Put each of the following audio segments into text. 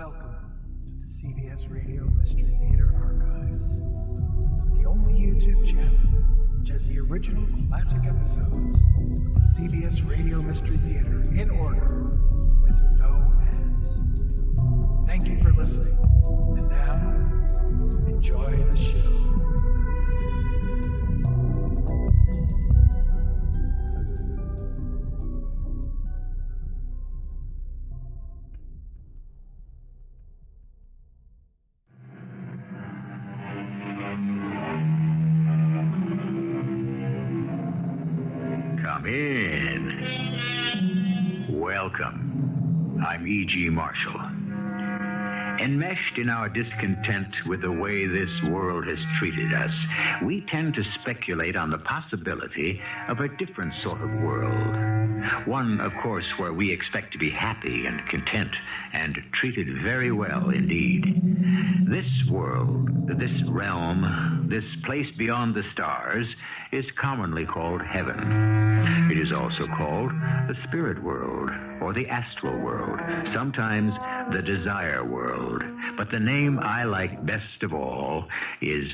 Welcome to the CBS Radio Mystery Theater Archives, the only YouTube channel which has the original classic episodes of the CBS Radio Mystery Theater in order with no ads. Thank you for listening, and now, enjoy the show. Come in. Welcome. I'm E.G. Marshall. Enmeshed in our discontent with the way this world has treated us, we tend to speculate on the possibility of a different sort of world. One, of course, where we expect to be happy and content and treated very well indeed. This world, this realm, this place beyond the stars is commonly called heaven. It is also called the spirit world or the astral world, sometimes the desire world. But the name I like best of all is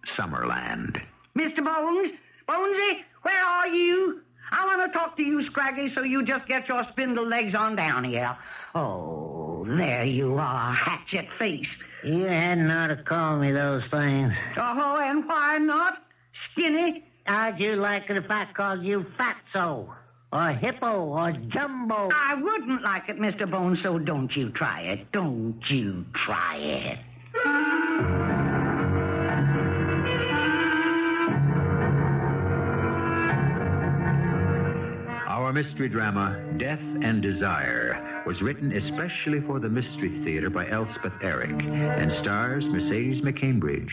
Summerland. Mr. Bones? Bonesy, where are you? I want to talk to you, Scraggy, so you just get your spindle legs on down here. Oh, there you are, hatchet face. You hadn't ought to call me those things. Oh, and why not? Skinny? How'd you like it if I called you Fatso, or Hippo, or Jumbo? I wouldn't like it, Mr. Bones, so don't you try it. Don't you try it. Our mystery drama, Death and Desire, was written especially for the Mystery Theater by Elspeth Eric and stars Mercedes McCambridge.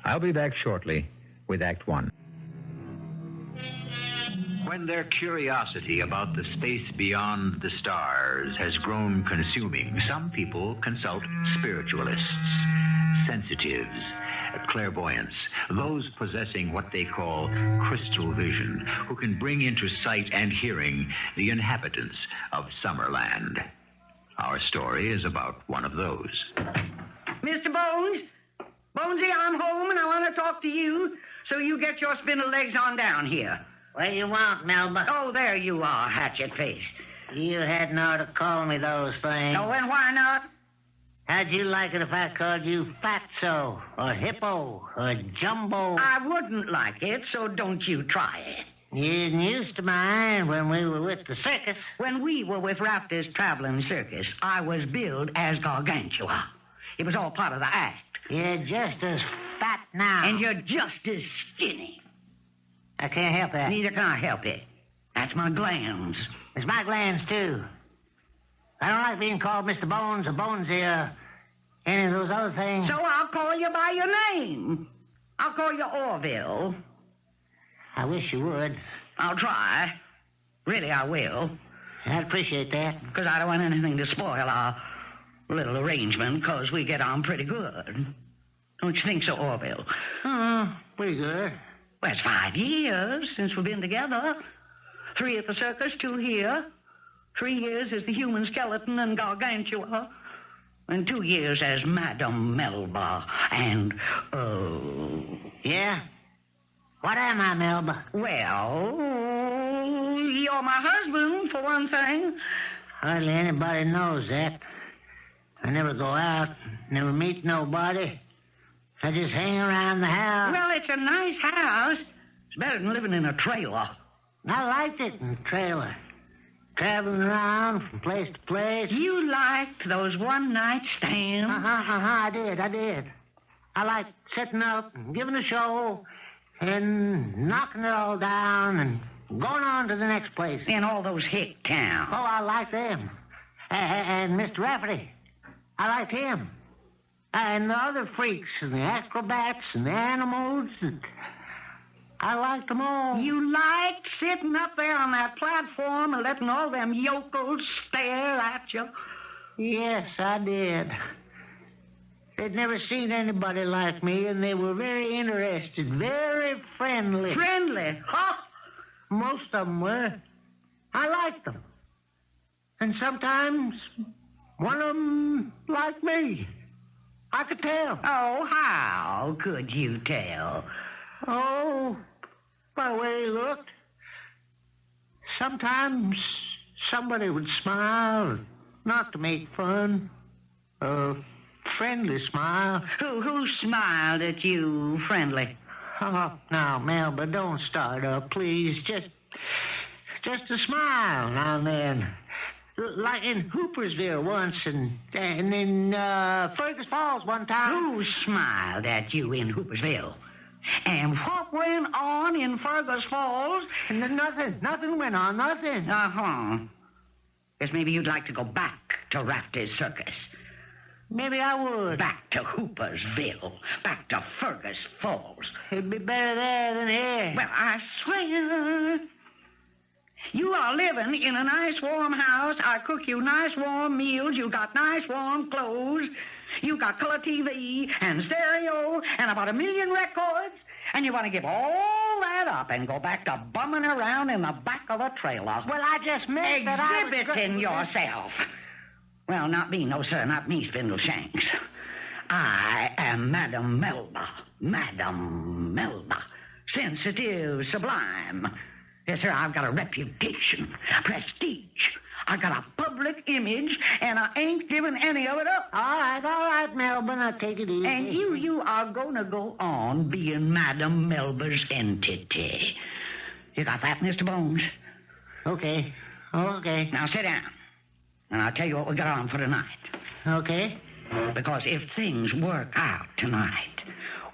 I'll be back shortly with Act One. When their curiosity about the space beyond the stars has grown consuming, some people consult spiritualists, sensitives, clairvoyants, those possessing what they call crystal vision, who can bring into sight and hearing the inhabitants of Summerland. Our story is about one of those. Mr. Bones? Bonesy, I'm home, and I want to talk to you, so you get your spindle legs on down here. What do you want, Melba? Oh, there you are, hatchet face. You hadn't ought to call me those things. Oh, and why not? How'd you like it if I called you Fatso, or Hippo, or Jumbo? I wouldn't like it, so don't you try it. You didn't used to mind when we were with the circus. When we were with Rafter's traveling circus, I was billed as Gargantua. It was all part of the act. You're just as fat now. And you're just as skinny. I can't help that. Neither can I help it. That's my glands. It's my glands, too. I don't like being called Mr. Bones or Bonesy or any of those other things. So I'll call you by your name. I'll call you Orville. I wish you would. I'll try. Really, I will. I'd appreciate that. Because I don't want anything to spoil our little arrangement, because we get on pretty good. Don't you think so, Orville? Pretty good. Well, it's 5 years since we've been together. 3 at the circus, 2 here. 3 years as the human skeleton and Gargantua. And 2 years as Madame Melba and, Yeah? What am I, Melba? well, you're my husband, for one thing. Hardly anybody knows that. I never go out, never meet nobody. I just hang around the house. Well, it's a nice house. It's better than living in a trailer. I liked it in the trailer. Traveling around from place to place. You liked those one-night stands? I did. I liked sitting up and giving a show and knocking it all down and going on to the next place. In all those hick towns. Oh, I liked them. And Mr. Rafferty. I liked him. And the other freaks and the acrobats and the animals. I liked them all. You liked sitting up there on that platform and letting all them yokels stare at you? Yes, I did. They'd never seen anybody like me, and they were very interested, very friendly. Friendly? Ha! Most of them were. I liked them. And sometimes One of them like me. I could tell. Oh, how could you tell? Oh, by the way he looked. Sometimes somebody would smile, not to make fun. A friendly smile. Who smiled at you friendly? Oh, now, Melba, don't start up, please. Just a smile now and then. Like in Hoopersville once, and in Fergus Falls one time. Who smiled at you in Hoopersville? And what went on in Fergus Falls? And then nothing went on, nothing. Uh-huh. Guess maybe you'd like to go back to Rafty's Circus. Maybe I would. Back to Hoopersville. Back to Fergus Falls. It'd be better there than here. Well, I swear. You are living in a nice warm house. I cook you nice warm meals. You got nice warm clothes. You got color TV and stereo and about 1 million records. And you want to give all that up and go back to bumming around in the back of a trailer. Well, I just meant that I was... Exhibiting yourself. Well, not me, no, sir, not me, Spindleshanks. I am Madame Melba. Madame Melba. Sensitive, sublime. Yes, sir, I've got a reputation, prestige. I got a public image, and I ain't giving any of it up. All right, Melba, now take it easy. And you are going to go on being Madame Melba's entity. You got that, Mr. Bones? Okay. Now sit down, and I'll tell you what we got on for tonight. Okay. Because if things work out tonight,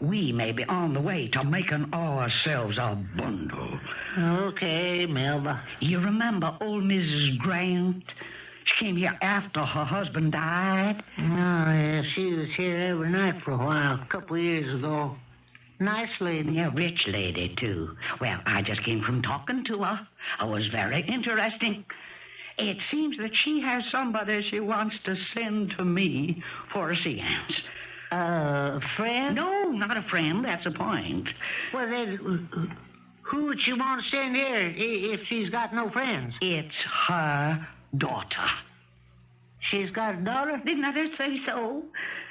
we may be on the way to making ourselves a bundle. Okay, Melba. You remember old Mrs. Grant? She came here after her husband died. Oh, yeah, she was here every night for a while, a couple of years ago. Nice lady. Yeah, rich lady, too. Well, I just came from talking to her. It was very interesting. It seems that she has somebody she wants to send to me for a seance. A friend? No, not a friend. That's the point. Well, then, who would she want to send here if she's got no friends? It's her daughter. She's got a daughter? Didn't I just say so?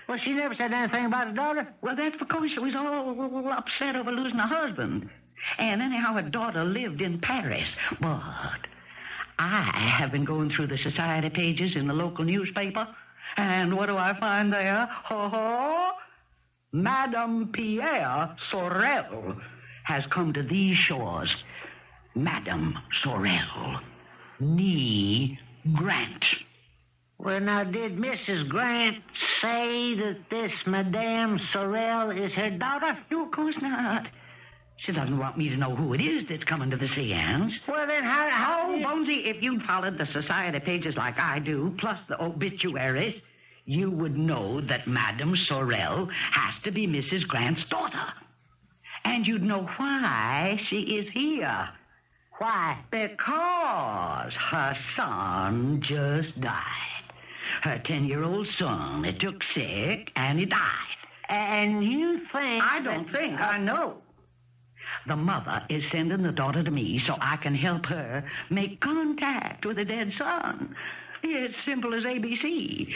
Well, she never said anything about a daughter. Well, that's because she was all upset over losing her husband. And anyhow, her daughter lived in Paris. But I have been going through the society pages in the local newspaper. And what do I find there? Madame Pierre Sorel has come to these shores. Madame Sorel. Nee Grant. Well, now, did Mrs. Grant say that this Madame Sorel is her daughter? No, of course not. She doesn't want me to know who it is that's coming to the seance. Well, then how Oh, Bonesy, if you'd followed the society pages like I do, plus the obituaries, you would know that Madame Sorel has to be Mrs. Grant's daughter. And you'd know why she is here. Why? Because her son just died. Her 10-year-old son, he took sick and he died. And you think... I don't think, I know. The mother is sending the daughter to me so I can help her make contact with the dead son. It's simple as ABC.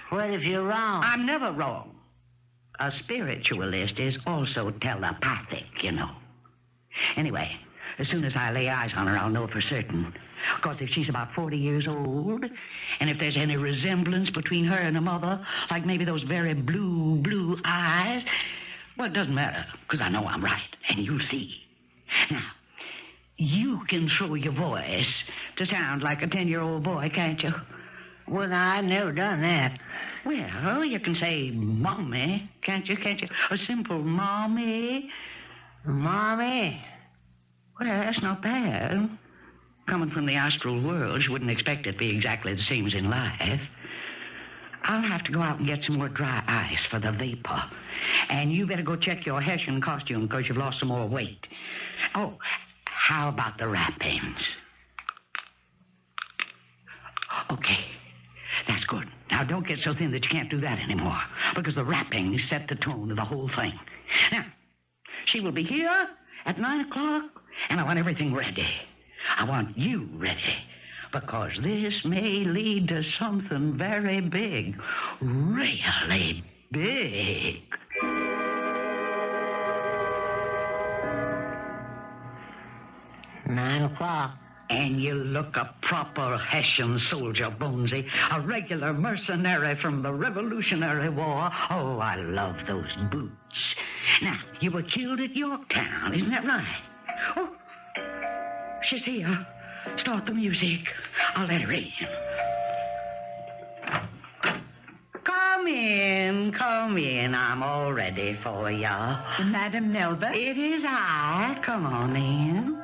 What if you're wrong? I'm never wrong. A spiritualist is also telepathic, you know. Anyway, as soon as I lay eyes on her, I'll know for certain. Because if she's about 40 years old, and if there's any resemblance between her and her mother, like maybe those very blue eyes, well, it doesn't matter, because I know I'm right, and you'll see. Now, you can throw your voice to sound like a 10-year-old boy, can't you? Well, now, I've never done that. Well, you can say mommy, can't you? A simple mommy. Mommy? Well, that's not bad. Coming from the astral world, you wouldn't expect it to be exactly the same as in life. I'll have to go out and get some more dry ice for the vapor. And you better go check your Hessian costume because you've lost some more weight. Oh, how about the wrappings? Okay, that's good. Now, don't get so thin that you can't do that anymore, because the wrappings set the tone of the whole thing. Now, she will be here at 9 o'clock, and I want everything ready. I want you ready because this may lead to something very big. Really big. 9 o'clock. And you look a proper Hessian soldier, Bonesy. A regular mercenary from the Revolutionary War. Oh, I love those boots. Now, you were killed at Yorktown, isn't that right? Oh, she's here. Start the music. I'll let her in. Come in. I'm all ready for you. Madam Melba? It is I. Come on in.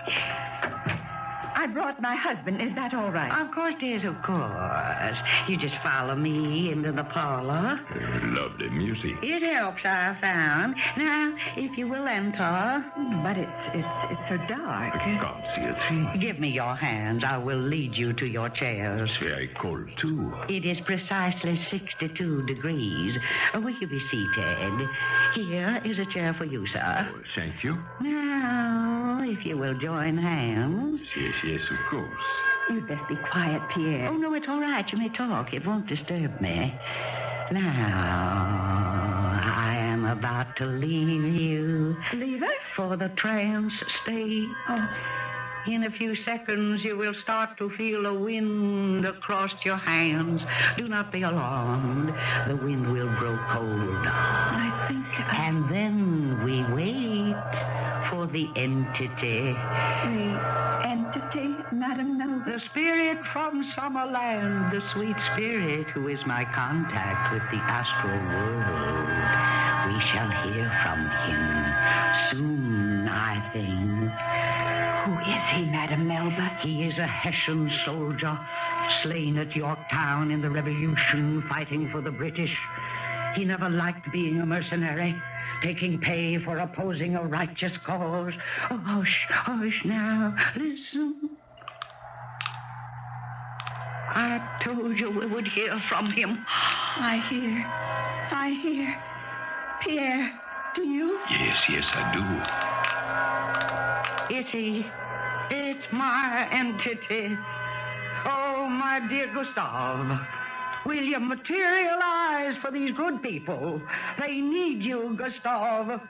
I brought my husband. Is that all right? Of course it is, of course. You just follow me into the parlor. Lovely music. It helps, I found. Now, if you will enter. But it's so dark. I can't see a thing. Give me your hands. I will lead you to your chairs. Very cold, too. It is precisely 62 degrees. Will you be seated? Here is a chair for you, sir. Oh, thank you. Now, if you will join hands. Yes, of course. You'd best be quiet, Pierre. Oh, no, it's all right. You may talk. It won't disturb me. Now, I am about to leave you. Leave us? For the trance state. Oh. In a few seconds, you will start to feel a wind across your hands. Do not be alarmed. The wind will grow cold. I think And then we wait for the entity. the entity, Madam Melba. The spirit from Summerland, the sweet spirit who is my contact with the astral world. We shall hear from him soon, I think. Who is he, Madam Melba? He is a Hessian soldier, slain at Yorktown in the Revolution, fighting for the British. He never liked being a mercenary, taking pay for opposing a righteous cause. Oh, hush now, listen. I told you we would hear from him. I hear. Pierre, do you? Yes, I do. It's he. It's my entity. Oh, my dear Gustav. Will you materialize for these good people? They need you, Gustav.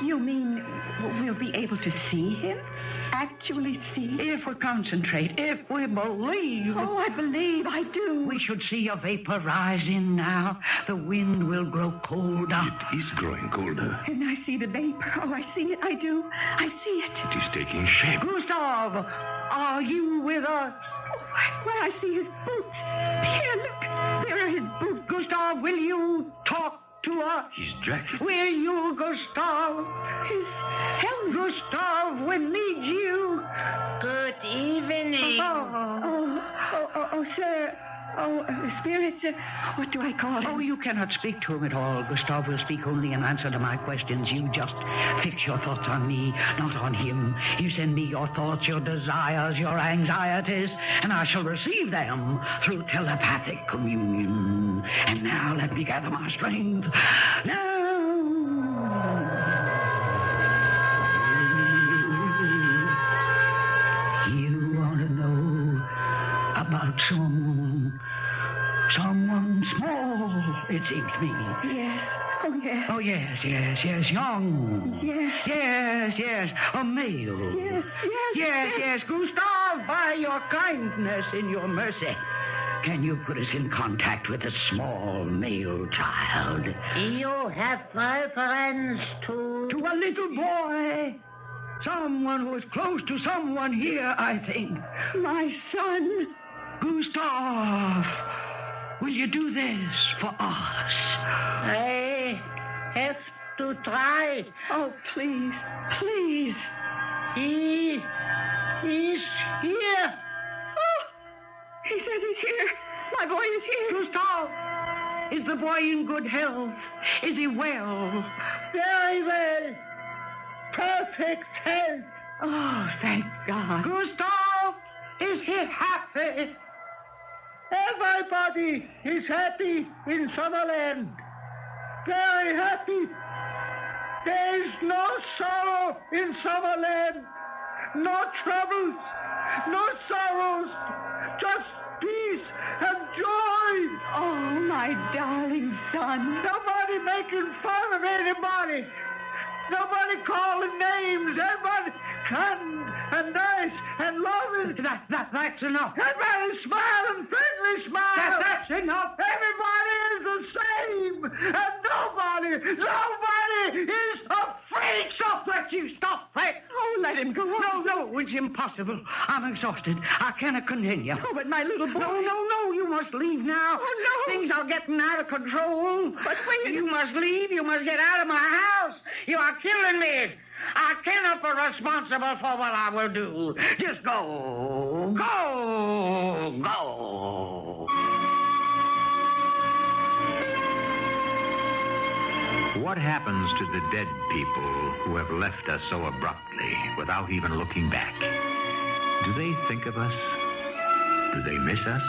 You mean we'll be able to see him? Actually see? If we concentrate, if we believe. Oh, I believe, I do. We should see a vapor rising now. The wind will grow colder. It is growing colder. And I see the vapor. Oh, I see it, I do. I see it. It is taking shape. Gustav, are you with us? Well, I see his boots. Pierre, look. There are his boots. Gustav, will you talk to us? His jacket. Will you, Gustav? His helmet. Gustav, we need you. Good evening. Oh, sir. Oh, spirits. What do I call him? Oh, you cannot speak to him at all. Gustav will speak only in answer to my questions. You just fix your thoughts on me, not on him. You send me your thoughts, your desires, your anxieties, and I shall receive them through telepathic communion. And now let me gather my strength. Now. You want to know about someone small, it seems to me. Yes. Oh, yes. Oh, yes, young. Yes. A male. Yes, Gustav, by your kindness and your mercy, can you put us in contact with a small male child? You have my friends too. To a little boy. Someone who is close to someone here, I think. My son. Gustav, will you do this for us? I have to try. Oh, please. He is here. Oh, he says he's here. My boy is here. Gustav, is the boy in good health? Is he well? Very well. Perfect health. Oh, thank God. Gustav, is he happy? Everybody is happy in Summerland. Very happy. There is no sorrow in Summerland. No troubles. No sorrows. Just peace and joy. Oh, my darling son. Nobody making fun of anybody. Nobody calling names. Everybody kind and nice and loving. That's enough. Everybody smiling, friendly smile. That's enough. Everybody is the same. And nobody is afraid. Stop, let you stop, Fred. Oh, let him go on. No, it's impossible. I'm exhausted. I cannot continue. Oh, but my little boy. No, you must leave now. Oh, no. Things are getting out of control. But wait. You must leave. You must get out of my house. You are killing me. I cannot be responsible for what I will do. Just go. Go. What happens to the dead people who have left us so abruptly without even looking back? Do they think of us? Do they miss us?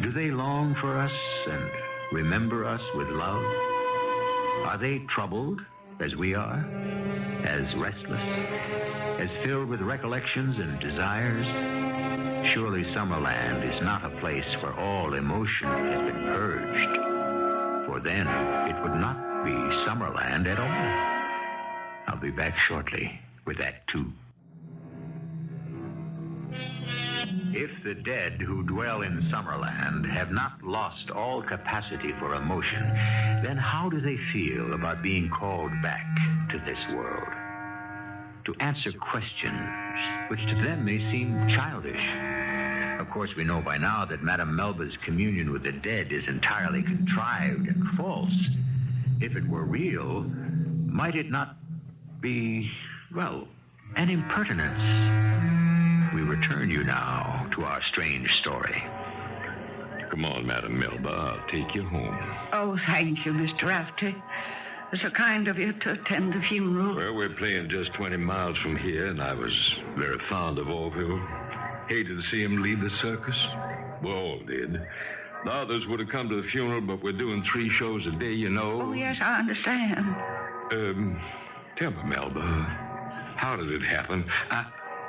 Do they long for us and remember us with love? Are they troubled as we are? As restless? As filled with recollections and desires? Surely Summerland is not a place where all emotion has been purged. For then it would not be Summerland at all. I'll be back shortly with that too. If the dead who dwell in Summerland have not lost all capacity for emotion, then how do they feel about being called back to this world? To answer questions which to them may seem childish. Of course, we know by now that Madame Melba's communion with the dead is entirely contrived and false. If it were real, might it not be, well, an impertinence? We return you now to our strange story. Come on, Madame Melba. I'll take you home. Oh, thank you, Mr. Rafferty. It's so kind of you to attend the funeral. Well, we're playing just 20 miles from here, and I was very fond of Orville. Hated to see him leave the circus. We all did. The others would have come to the funeral, but we're doing 3 shows a day, you know. Oh, yes, I understand. Tell me, Melba, how did it happen?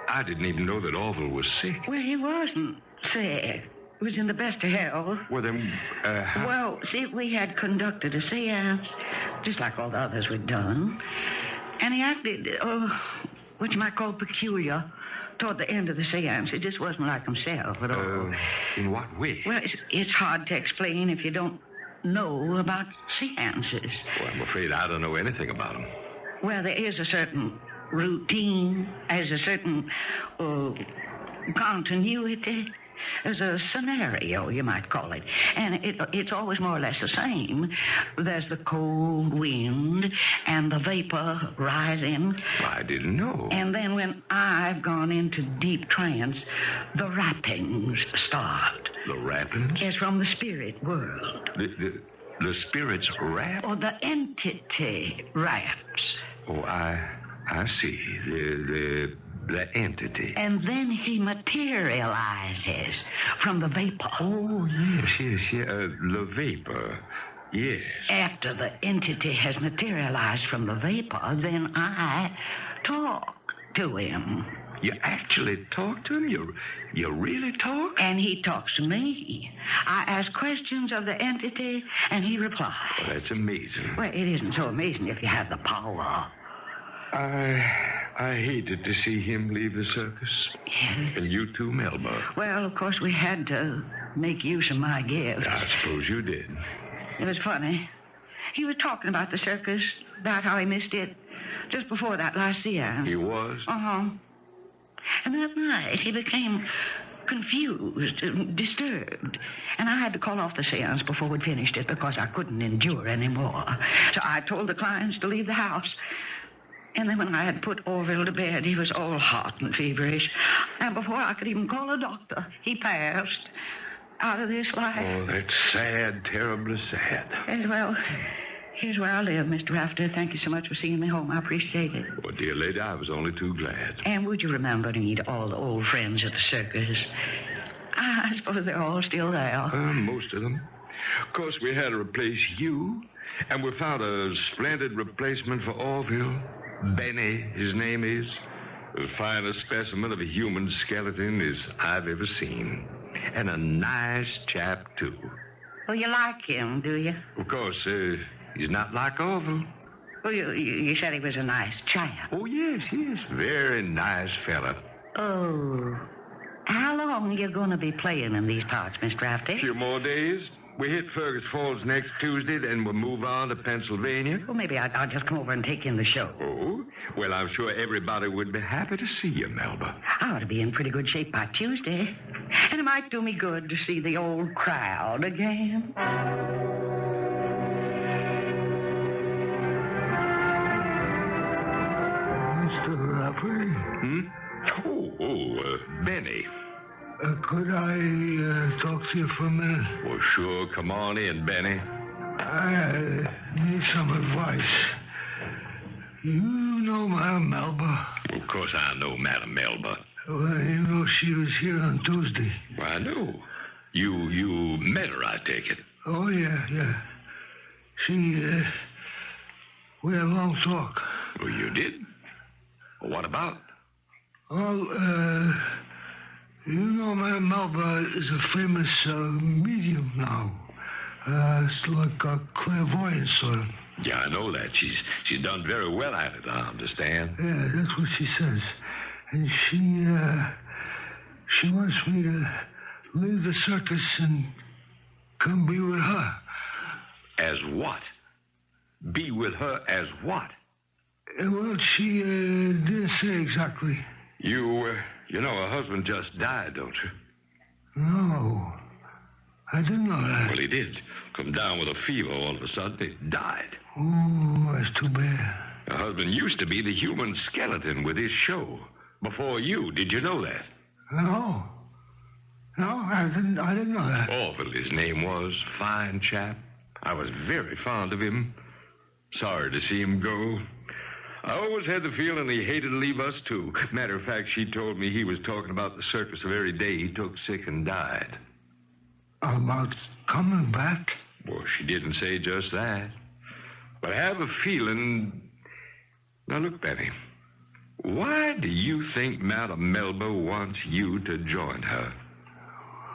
I didn't even know that Orville was sick. Well, he wasn't sick. He was in the best of health. Well, then, how... Well, see, we had conducted a seance, just like all the others we'd done. And he acted, what you might call peculiar, toward the end of the seance. It just wasn't like himself at all. In what way? Well, it's hard to explain if you don't know about seances. Well, I'm afraid I don't know anything about them. Well, there is a certain routine, there's a certain continuity. There's a scenario, you might call it. And it's always more or less the same. There's the cold wind and the vapor rising. Well, I didn't know. And then when I've gone into deep trance, the rappings start. The rappings? It's from the spirit world. The spirits rap? Or the entity raps. Oh, I see. The entity. And then he materializes from the vapor. Oh, yes. The vapor. Yes. After the entity has materialized from the vapor, then I talk to him. You actually talk to him? You really talk? And he talks to me. I ask questions of the entity, and he replies. Well, that's amazing. Well, it isn't so amazing if you have the power. I hated to see him leave the circus. Yes. And you too, Melba. Well, of course, we had to make use of my gifts. I suppose you did. It was funny. He was talking about the circus, about how he missed it just before that last seance. He was? Uh-huh. And that night, he became confused, disturbed. And I had to call off the seance before we'd finished it because I couldn't endure anymore. So I told the clients to leave the house. And then when I had put Orville to bed, he was all hot and feverish. And before I could even call a doctor, he passed out of this life. Oh, that's sad, terribly sad. Yes, well, here's where I live, Mr. Rafter. Thank you so much for seeing me home. I appreciate it. Oh, dear lady, I was only too glad. And would you remember to meet all the old friends at the circus? I suppose they're all still there. Most of them. Of course, we had to replace you, and we found a splendid replacement for Orville. Benny, his name is. The finest specimen of a human skeleton as I've ever seen. and a nice chap, too. Oh, you like him, do you? Of course, he's not like Orville. Oh, you said he was a nice chap. Oh, yes. Very nice fella. Oh. How long are you going to be playing in these parts, Miss Drafty? A few more days. We hit Fergus Falls next Tuesday, then we'll move on to Pennsylvania. Well, maybe I'll just come over and take in the show. Oh? Well, I'm sure everybody would be happy to see you, Melba. I ought to be in pretty good shape by Tuesday. And it might do me good to see the old crowd again. Mr. Rafferty? Benny. Could I talk to you for a minute? Well, sure. Come on in, Benny. I need some advice. You know Madame Melba? Of course I know Madame Melba. Well, you know she was here on Tuesday. Well, I know. You met her, I take it. Oh, yeah. She, we had a long talk. Well, you did? Well, what about? Well, you know, Madame Melba is a famous medium now. It's like a clairvoyant sort of. Yeah, I know that. She's done very well at it, I understand. Yeah, that's what she says. And she wants me to leave the circus and come be with her. As what? Be with her as what? Well, she didn't say exactly. You know her husband just died, don't you? No, I didn't know that. Well, he did. Come down with a fever all of a sudden. He died. Oh, that's too bad. Her husband used to be the human skeleton with his show. Before you, did you know that? No, I didn't know that. Orville, his name was. Fine chap. I was very fond of him. Sorry to see him go. I always had the feeling he hated to leave us, too. Matter of fact, she told me he was talking about the circus the very day he took sick and died. About coming back? Well, she didn't say just that. But I have a feeling... Now, look, Benny. Why do you think Madame Melba wants you to join her?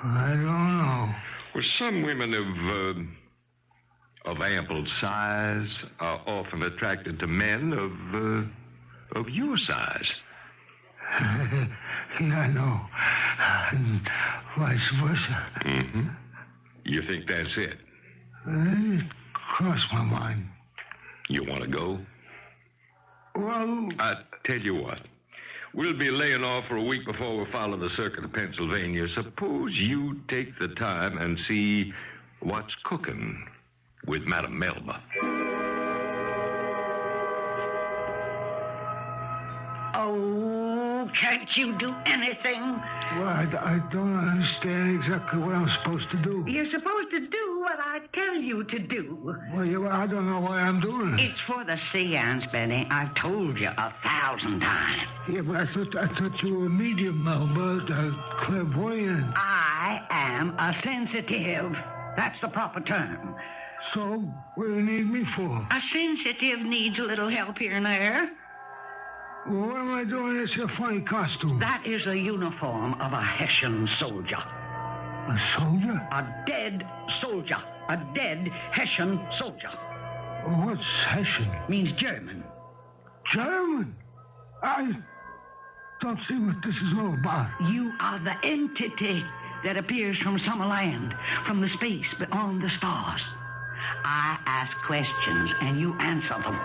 I don't know. Well, some women of ample size are often attracted to men of your size. Yeah, I know. And vice versa. Mm-hmm. You think that's it? It crossed my mind. You want to go? Well... I tell you what. We'll be laying off for a week before we follow the circuit of Pennsylvania. Suppose you take the time and see what's cooking with Madame Melba. Oh, can't you do anything? Well, I don't understand exactly what I'm supposed to do. You're supposed to do what I tell you to do. Well, I don't know why I'm doing it. It's for the seance, Benny. I've told you 1,000 times. Yeah, but I thought you were a medium, Melba, a clairvoyant. I am a sensitive. That's the proper term. So, what do you need me for? A sensitive needs a little help here and there. Well, what am I doing in this here funny costume? That is the uniform of a Hessian soldier. A soldier? A dead soldier. A dead Hessian soldier. Well, what's Hessian? Means German. German? I don't see what this is all about. You are the entity that appears from Summerland, from the space beyond the stars. I ask questions and you answer them.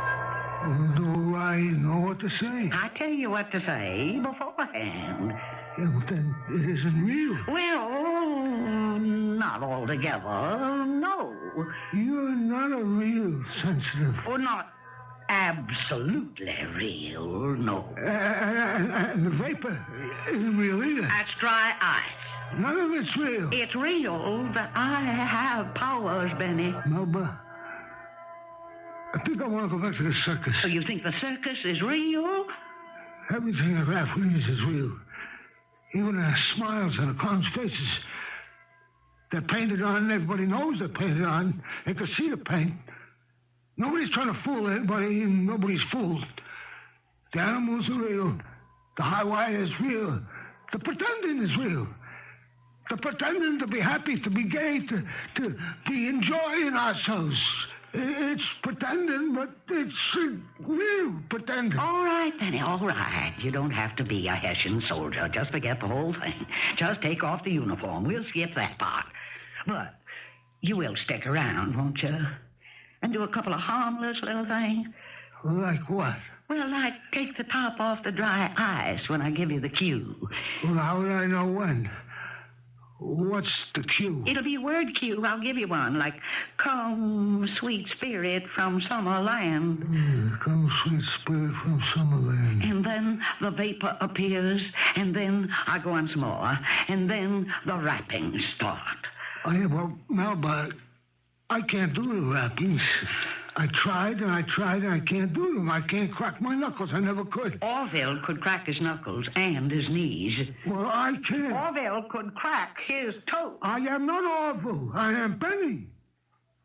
Do I know what to say? I tell you what to say beforehand. Yeah, but then it isn't real. Well, not altogether, no. You're not a real sensitive. Or not absolutely real, no. And the vapor isn't real either. That's dry ice. None of it's real. It's real that I have powers, Benny. Melba, I think I want to go back to the circus. So you think the circus is real? Everything that Raph reads is real. Even the smiles on the clown's faces. They're painted on. Everybody knows they're painted on. They can see the paint. Nobody's trying to fool anybody, and nobody's fooled. The animals are real. The high wire is real. The pretending is real. to pretending to be happy, to be gay, to be enjoying ourselves. It's pretending, but it's real pretending. All right, Benny, all right. You don't have to be a Hessian soldier. Just forget the whole thing. Just take off the uniform. We'll skip that part. But you will stick around, won't you? And do a couple of harmless little things. Like what? Well, like take the top off the dry ice when I give you the cue. Well, how would I know when? What's the cue? It'll be a word cue. I'll give you one, like, come, sweet spirit from Summerland. Come, sweet spirit from Summerland. And then the vapor appears, and then I go on some more, and then the rappings start. Oh, yeah, well, Melba, I can't do the rappings. I tried and I can't do them. I can't crack my knuckles. I never could. Orville could crack his knuckles and his knees. Well, I can't. Orville could crack his toes. I am not Orville. I am Benny.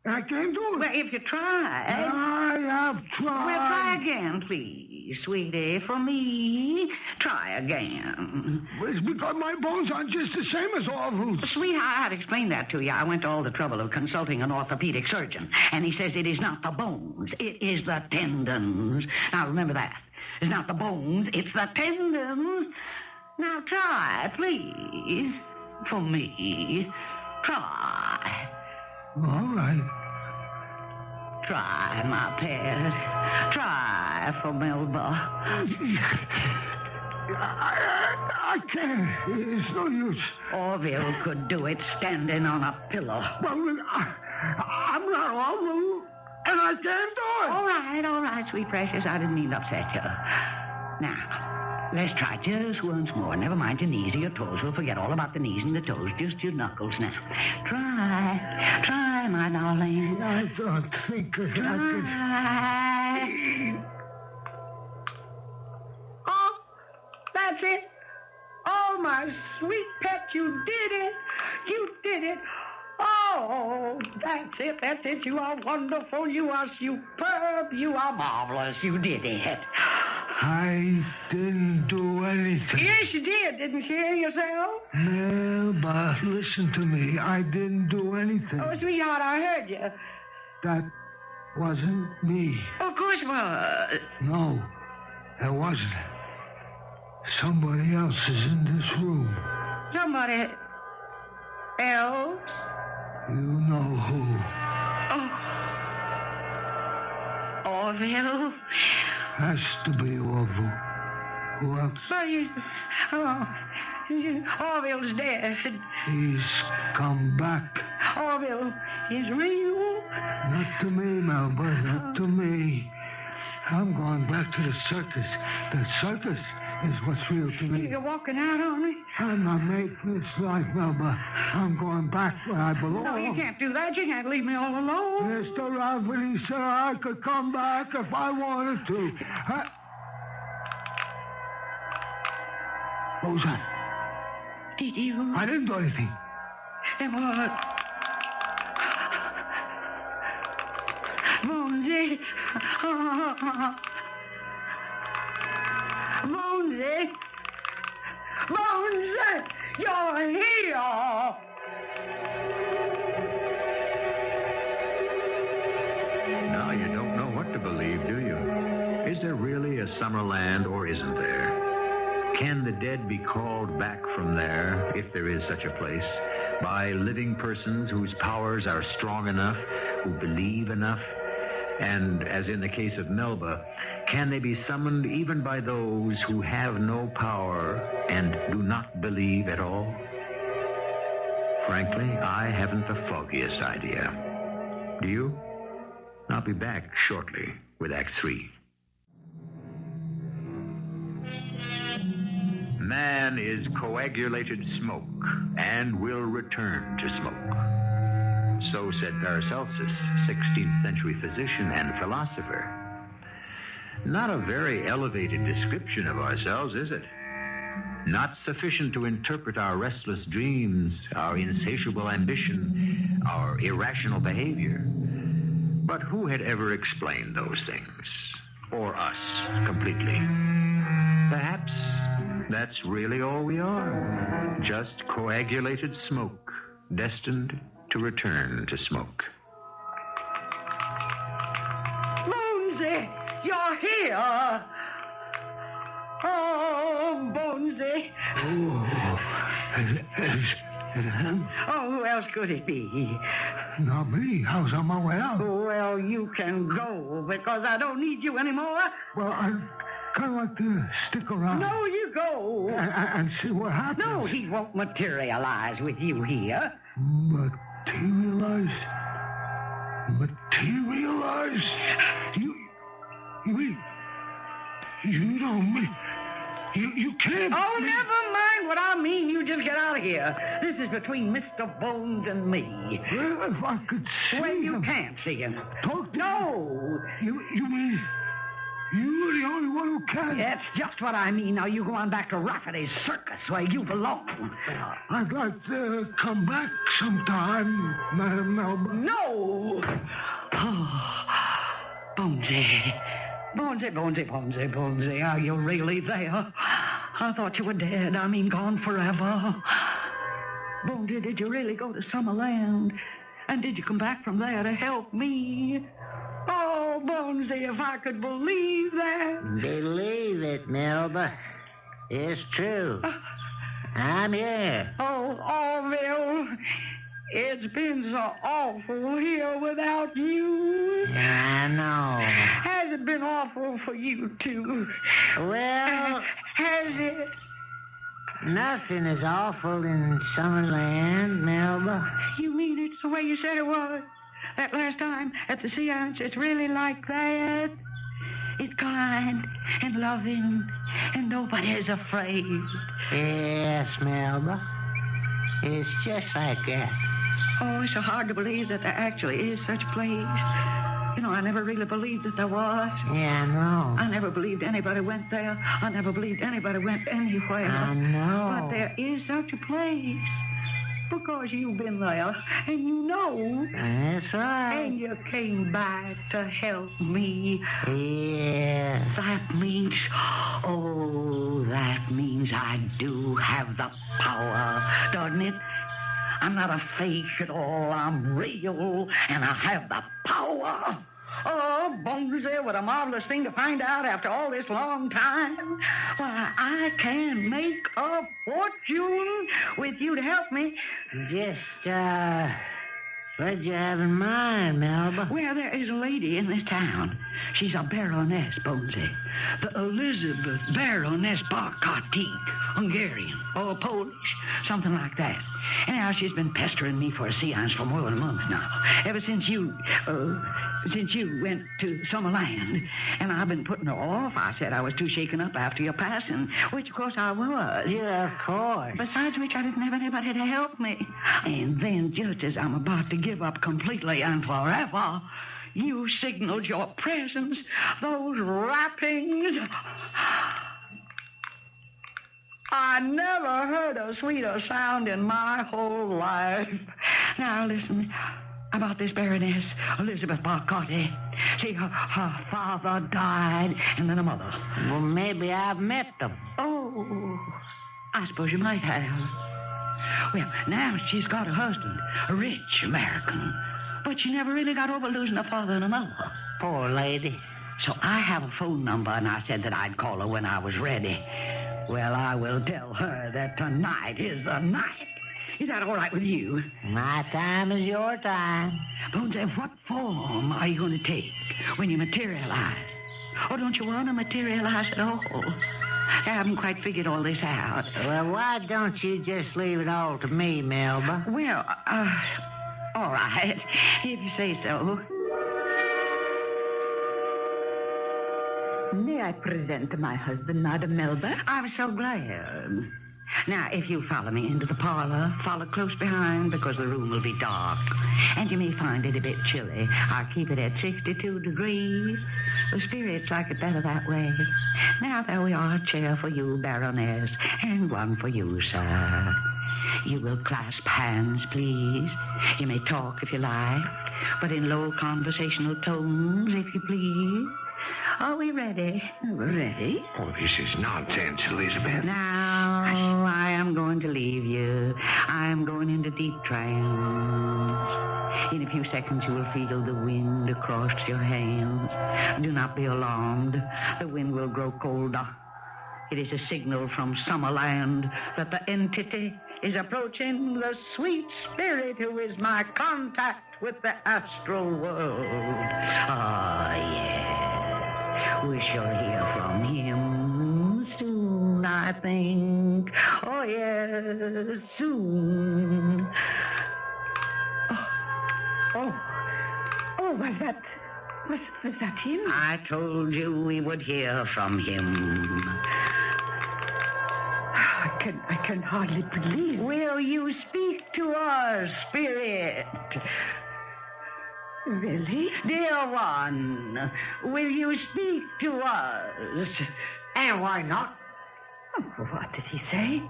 And I can't do it. Well, if you try. I have tried. Well, try again, please, sweetie. For me, try again. It's because my bones aren't just the same as Orville's. Sweetheart, I'd explain that to you. I went to all the trouble of consulting an orthopedic surgeon, and he says it is not the bones, it is the tendons. Now, remember that. It's not the bones, it's the tendons. Now, try, please. For me, try. All right. Try, my pet. Try for Melba. I can't. It's no use. Orville could do it standing on a pillow. Well, I'm not Orville, and I can't do it. All right, sweet precious. I didn't mean to upset you. Now, let's try just once more. Never mind your knees or your toes. We'll forget all about the knees and the toes. Just your knuckles now. Try, my darling. I don't think I could. Oh, that's it. Oh, my sweet pet, you did it. You did it. Oh, that's it. You are wonderful. You are superb. You are marvelous. You did it. I didn't do anything. Yes, you did. Didn't you hear yourself? Melba, listen to me. I didn't do anything. Oh, sweetheart, I heard you. That wasn't me. Of course it was. No, that wasn't. Somebody else is in this room. Somebody else? You know who. Oh. Orville? Has to be Orville. Who else? But Orville's dead. He's come back. Orville is real. Not to me, Melba, not to me. I'm going back to the circus. The circus is what's real to me. You're walking out on me? I'm not making this life, Melba. I'm going back where I belong. No, you can't do that. You can't leave me all alone. Mr. Rafferty said I could come back if I wanted to. What was that? Did you? I didn't do anything. Then what? Bonesy. Bonesy. Bonesy, you're here. Now you don't know what to believe, do you? Is there really a Summerland or isn't there? Can the dead be called back from there, if there is such a place, by living persons whose powers are strong enough, who believe enough? And, as in the case of Melba, can they be summoned even by those who have no power and do not believe at all? Frankly, I haven't the foggiest idea. Do you? I'll be back shortly with Act 3. Man is coagulated smoke and will return to smoke. So said Paracelsus, 16th century physician and philosopher. Not a very elevated description of ourselves, is it? Not sufficient to interpret our restless dreams, our insatiable ambition, our irrational behavior. But who had ever explained those things? Or us, completely? Perhaps That's really all we are. Just coagulated smoke, destined to return to smoke. Bonesy, you're here. Oh, Bonesy. Oh, who else could it be? Not me. I was on my way out. Well, you can go, because I don't need you anymore. Well, I'd kind of like to stick around. No, you go. And see what happens. No, he won't materialize with you here. Materialize? Materialize? You don't mean... You can't... Oh, never mind what I mean. You just get out of here. This is between Mr. Bones and me. Well, if I could see Well, you him... can't see him. Talk to No. You mean... You're the only one who can? That's just what I mean. Now, you go on back to Rafferty's circus, where you belong. I'd like to come back sometime, Madam Melba. No! Oh, Bonesy. Bonesy, are you really there? I thought you were dead. I mean, gone forever. Bonesy, did you really go to Summerland? And did you come back from there to help me? Oh, Bonesy, if I could believe that. Believe it, Melba. It's true. I'm here. Oh, Orville, it's been so awful here without you. I know. Has it been awful for you, too? Well, Has it? nothing is awful in Summerland, Melba. You mean it's the way you said it was? That last time at the seance, it's really like that? It's kind and loving, and nobody's afraid. Yes, Melba. It's just like that. Oh, it's so hard to believe that there actually is such a place. You know, I never really believed that there was. Yeah, I know. I never believed anybody went there. I never believed anybody went anywhere. I know. But there is such a place. Because you've been there, and you know. That's right. And you came back to help me. Yes. That means I do have the power, doesn't it? I'm not a fake at all. I'm real, and I have the power. Oh, Bonesy, what a marvelous thing to find out after all this long time. Why, I can make a fortune with you to help me. Just, what'd you have in mind, Melba? Well, there is a lady in this town. She's a baroness, Bonesy. The Elizabeth Baroness Barkati, Hungarian or Polish, something like that. Anyhow, she's been pestering me for a seance for more than a month now. Ever since you went to Summerland. And I've been putting her off. I said I was too shaken up after your passing, which, of course, I was. Yeah, of course. Besides which, I didn't have anybody to help me. And then, just as I'm about to give up completely and forever, you signaled your presence. Those rappings. I never heard a sweeter sound in my whole life. Now, listen about this Baroness Elizabeth Barkati. See, her father died, and then her mother. Well, maybe I've met them. Oh, I suppose you might have. Well, now she's got a husband, a rich American. But she never really got over losing her father and her mother. Poor lady. So I have a phone number, and I said that I'd call her when I was ready. Well, I will tell her that tonight is the night. Is that all right with you? My time is your time. Bonesy, what form are you going to take when you materialize? Or don't you want to materialize at all? I haven't quite figured all this out. Well, why don't you just leave it all to me, Melba? Well, all right, if you say so. May I present my husband, Madam Melba? I'm so glad. Now, if you follow me into the parlor, follow close behind because the room will be dark. And you may find it a bit chilly. I'll keep it at 62 degrees. The spirits like it better that way. Now, there we are, a chair for you, Baroness, and one for you, sir. You will clasp hands, please. You may talk if you like, but in low conversational tones, if you please. Are we ready? Ready? Oh, this is nonsense, Elizabeth. Now, I am going to leave you. I am going into deep trance. In a few seconds, you will feel the wind across your hands. Do not be alarmed. The wind will grow colder. It is a signal from Summerland that the entity is approaching the sweet spirit who is my contact with the astral world. Ah, yes. We shall hear from him soon, I think. Oh, yes, soon. Oh, was that him? I told you we would hear from him. I can hardly believe. Will you speak to our spirit? Really? Dear one, will you speak to us? And why not? Oh, what did he say?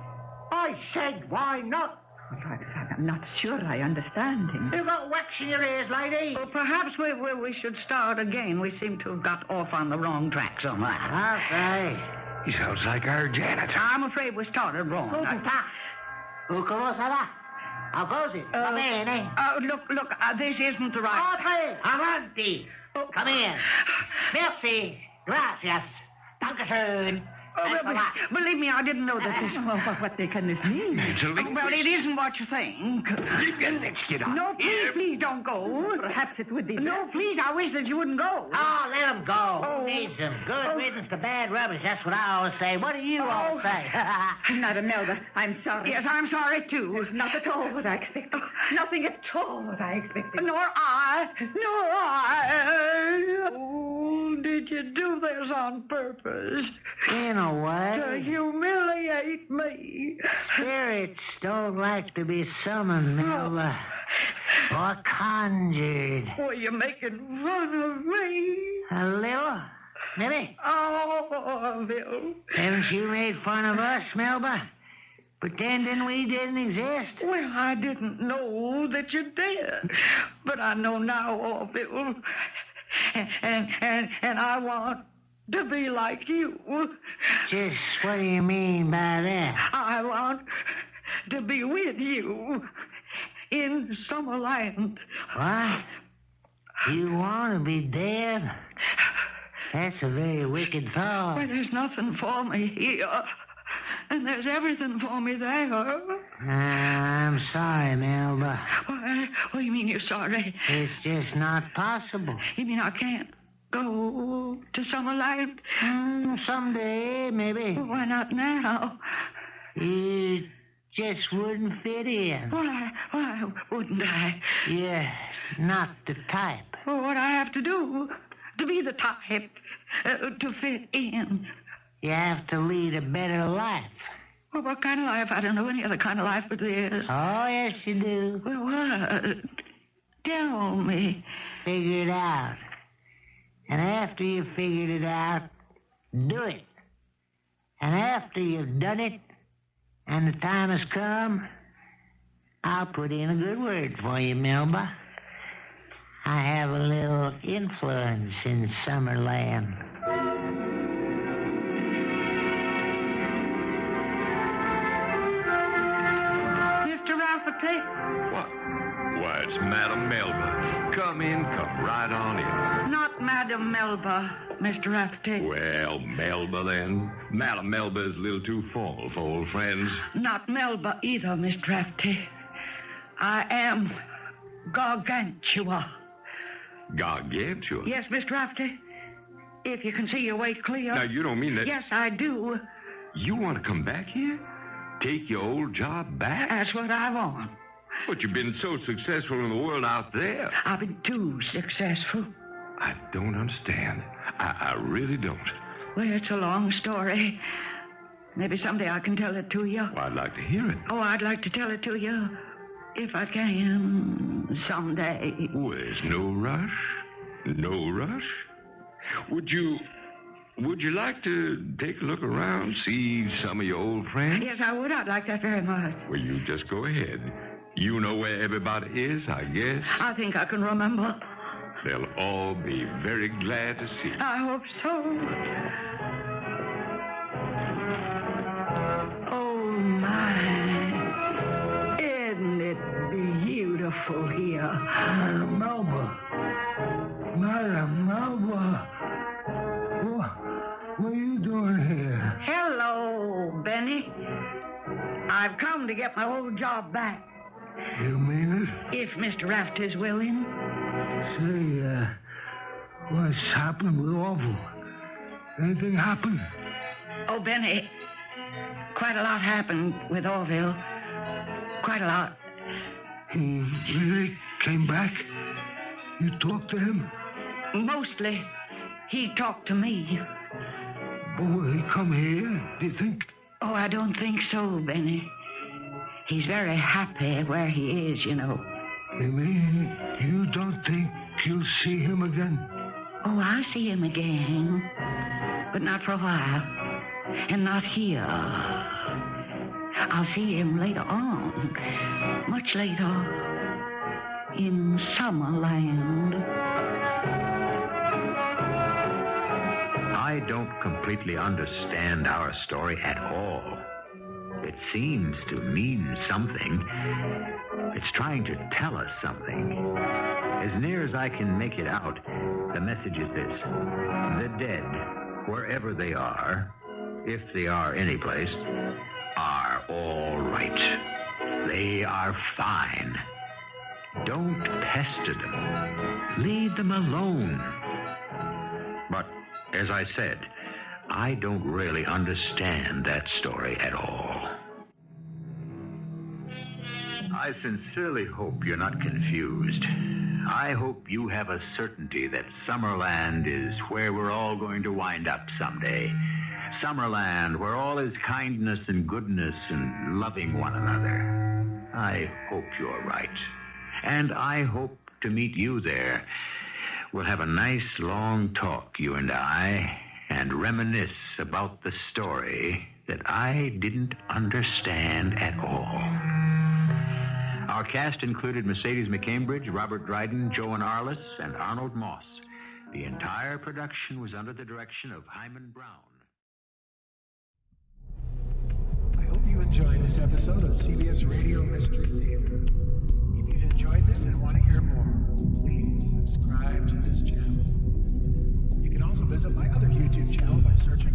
I said, why not? I'm not sure I understand him. You got wax in your ears, lady? Well, perhaps we should start again. We seem to have got off on the wrong track somewhere. Okay. He sounds like our janitor. I'm afraid we started wrong. Look, this isn't the right... Okay, avanti. Come in. Merci. Gracias. Dankeschön. Believe me, I didn't know that this... What can this mean? Well, it isn't what you think. Let's get on. No, please don't go. Perhaps it would be... No, please, I wish that you wouldn't go. Oh, let him go. Oh. Who needs him? Good riddance to bad rubbish. That's what I always say. What do you all say? Madam Melba, I'm sorry. Yes, I'm sorry, too. Not at all what I expected. Nothing at all what I expected. Nor I. Oh, did you do this on purpose? In a To way, humiliate me. spirits don't like to be summoned, Melba, or conjured. Were you making fun of me? A little, maybe. Oh, Bill. Haven't you made fun of us, Melba? Pretending we didn't exist? Well, I didn't know that you did. But I know now, oh, Bill. And I want to be like you. Just what do you mean by that? I want to be with you in Summerland. What? You want to be dead? That's a very wicked thought. Well, there's nothing for me here. And there's everything for me there. I'm sorry, Melba. What do you mean you're sorry? It's just not possible. You mean I can't go to Summerland? Someday, maybe. Well, why not now? You just wouldn't fit in. Why wouldn't I? You're not the type. Well, what I have to do to be the type to fit in? You have to lead a better life. Well, what kind of life? I don't know any other kind of life but this. Oh, yes, you do. Well, what? Tell me. Figure it out. And after you've figured it out, do it. And after you've done it, and the time has come, I'll put in a good word for you, Melba. I have a little influence in Summerland. Mr. Rafferty? What? Why, it's Madam Melba. Come in, come right on in. Not Madam Melba, Mr. Rafferty. Well, Melba, then. Madam Melba is a little too full for old friends. Not Melba either, Mr. Rafferty. I am Gargantua. Gargantua? Yes, Mr. Rafferty. If you can see your way clear. Now, you don't mean that... Yes, I do. You want to come back here? Take your old job back? That's what I want. But you've been so successful in the world out there. I've been too successful. I don't understand. I really don't. Well, it's a long story. Maybe someday I can tell it to you. Well, I'd like to hear it. Oh, I'd like to tell it to you if I can someday. Well, there's no rush. No rush. Would you like to take a look around, see some of your old friends? Yes, I would. I'd like that very much. Well, you just go ahead. You know where everybody is, I guess. I think I can remember. They'll all be very glad to see you. I hope so. Oh, my. Isn't it beautiful here? Madam Melba. Madam Melba. What are you doing here? Hello, Benny. I've come to get my old job back, You mean it? if Mr. Rafter's willing. Say, what's happened with Orville? Anything happened? Oh, Benny, quite a lot happened with Orville. Quite a lot. He really came back? You talked to him? Mostly, he talked to me. But will he come here, do you think? Oh, I don't think so, Benny. He's very happy where he is, you know. You mean you don't think you'll see him again? Oh, I'll see him again. But not for a while. And not here. I'll see him later on. Much later. In Summerland. I don't completely understand our story at all. It seems to mean something. It's trying to tell us something. As near as I can make it out, the message is this. The dead, wherever they are, if they are any place, are all right. They are fine. Don't pester them. Leave them alone. But, as I said, I don't really understand that story at all. I sincerely hope you're not confused. I hope you have a certainty that Summerland is where we're all going to wind up someday. Summerland, where all is kindness and goodness and loving one another. I hope you're right. And I hope to meet you there. We'll have a nice long talk, you and I, and reminisce about the story that I didn't understand at all. Our cast included Mercedes McCambridge, Robert Dryden, Joan Arless, and Arnold Moss. The entire production was under the direction of Hyman Brown. I hope you enjoyed this episode of CBS Radio Mystery Theater. If you've enjoyed this and want to hear more, please subscribe to this channel. You can also visit my other YouTube channel by searching